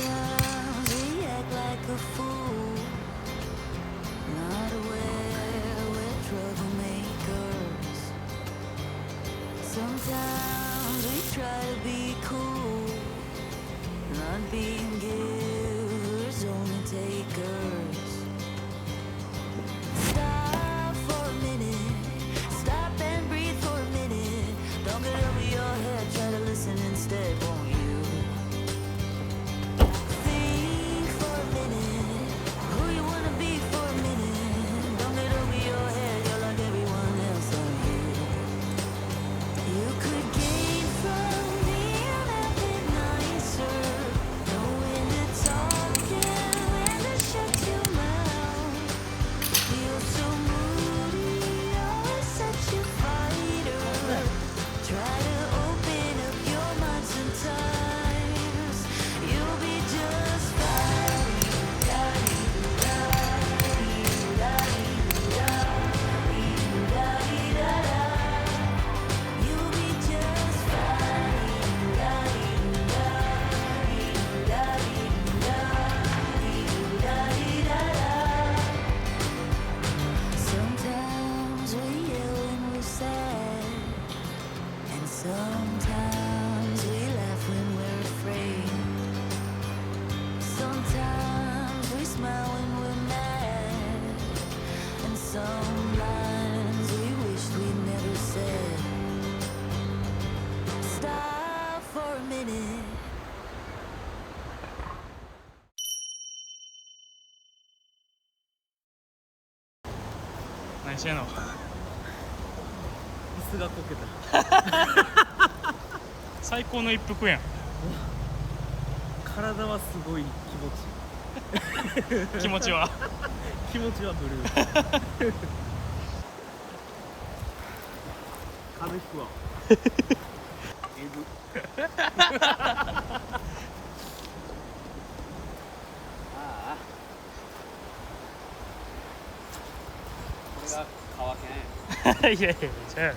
Sometimes we act like a fool, not aware we're troublemakers. Sometimes we try to be cool, not being givers, only takers. Stop for a minute, stop and breathe for a minute. Don't get over your head, try to listen instead, won't you? Think for a minute, who you wanna be for a minute. Don't get over your head, you're like everyone else, are you? You could gain from being a bit nicer, know when to talk and when to shut your mouth. You're so moody, always such a fighter. Try to open up your mind sometimes. You'll be just fine. You'll be just fine. Sometimes we yell when we're sad, and sometimes we laugh when we're afraid. Sometimes we smile when we're mad, and some lines we wish we'd never said. Stop for a minute.何してんの？椅子がこけた。最高の一服やん。体はすごい気持ちは。気持ちはブルー。風邪ひくわ。えぐ。ああ。これが乾けん。いやいや、じゃあ。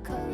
color.